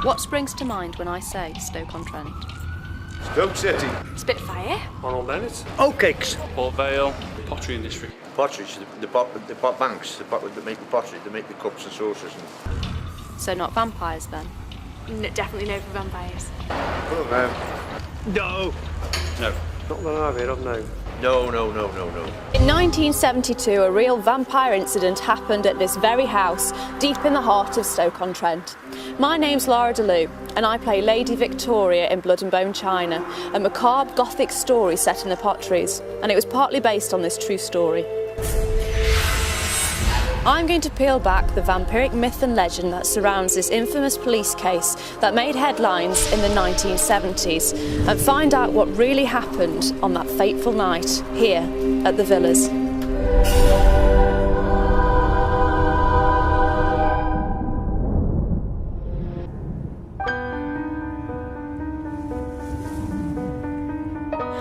What springs to mind when I say Stoke-on-Trent? Stoke City. Spitfire. Ronald Bennett. Oatcakes. Port Vale. Pottery industry. Pottery, the pot banks, the pot that make the pottery, they make the cups and saucers. So not vampires then? No, definitely no for vampires. No. No. Not that I've heard of, no. No. In 1972, a real vampire incident happened at this very house, deep in the heart of Stoke-on-Trent. My name's Laura DeLue, and I play Lady Victoria in Blood and Bone China, a macabre gothic story set in the Potteries, and it was partly based on this true story. I'm going to peel back the vampiric myth and legend that surrounds this infamous police case that made headlines in the 1970s and find out what really happened on that fateful night here at the Villas.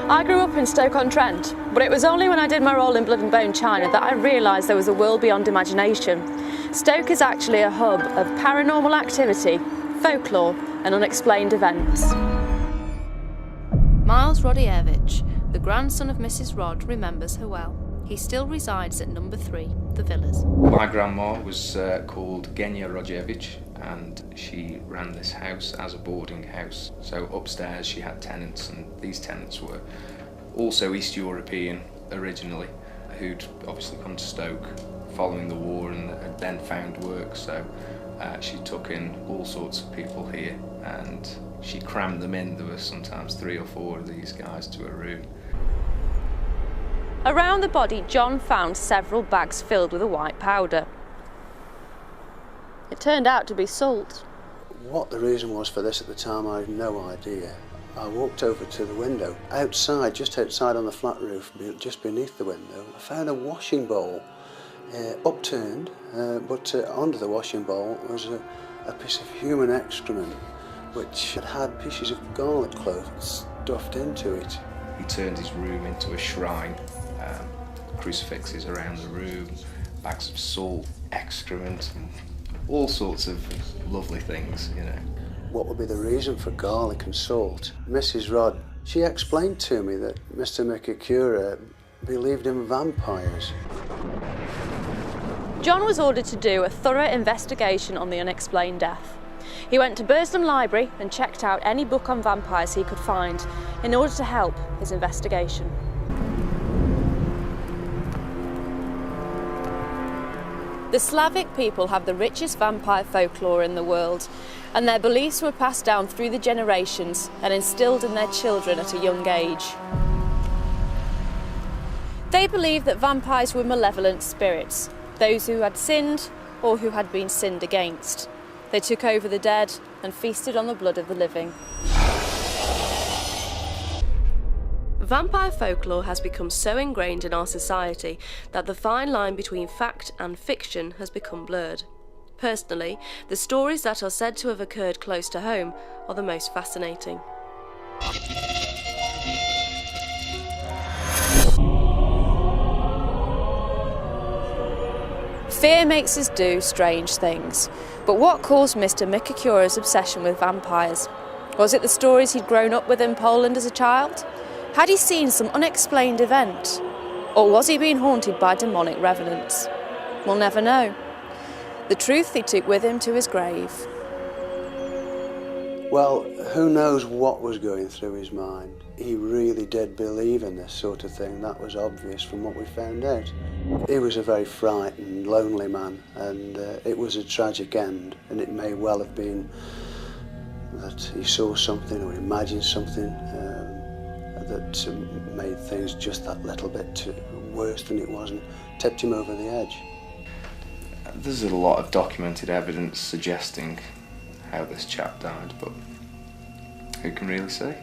I grew up in Stoke-on-Trent, but it was only when I did my role in Blood and Bone China that I realised there was a world beyond imagination. Stoke is actually a hub of paranormal activity, folklore and unexplained events. Miles Rodievich, the grandson of Mrs. Rod, remembers her well. He still resides at number 3, the Villas. My grandma was called Genia Rodziewicz, and she ran this house as a boarding house. So upstairs she had tenants, and these tenants were also East European originally, who'd obviously come to Stoke following the war and had then found work. So she took in all sorts of people here, and she crammed them in. There were sometimes 3 or 4 of these guys to a room. Around the body, John found several bags filled with a white powder. It turned out to be salt. What the reason was for this at the time, I had no idea. I walked over to the window. Outside, just outside on the flat roof, just beneath the window, I found a washing bowl, upturned, but under the washing bowl was a piece of human excrement, which had pieces of garlic clove stuffed into it. He turned his room into a shrine. Crucifixes around the room, bags of salt, excrement, and all sorts of lovely things, you know. What would be the reason for garlic and salt? Mrs. Rod, she explained to me that Mr. Mikakura believed in vampires. John was ordered to do a thorough investigation on the unexplained death. He went to Burslem Library and checked out any book on vampires he could find in order to help his investigation. The Slavic people have the richest vampire folklore in the world, and their beliefs were passed down through the generations and instilled in their children at a young age. They believed that vampires were malevolent spirits, those who had sinned or who had been sinned against. They took over the dead and feasted on the blood of the living. Vampire folklore has become so ingrained in our society that the fine line between fact and fiction has become blurred. Personally, the stories that are said to have occurred close to home are the most fascinating. Fear makes us do strange things, but what caused Mr. Mikakura's obsession with vampires? Was it the stories he'd grown up with in Poland as a child? Had he seen some unexplained event? Or was he being haunted by demonic revenants? We'll never know. The truth he took with him to his grave. Well, who knows what was going through his mind. He really did believe in this sort of thing. That was obvious from what we found out. He was a very frightened, lonely man, and it was a tragic end, and it may well have been that he saw something or imagined something that made things just that little bit worse than it was and tipped him over the edge. There's a lot of documented evidence suggesting how this chap died, but who can really say?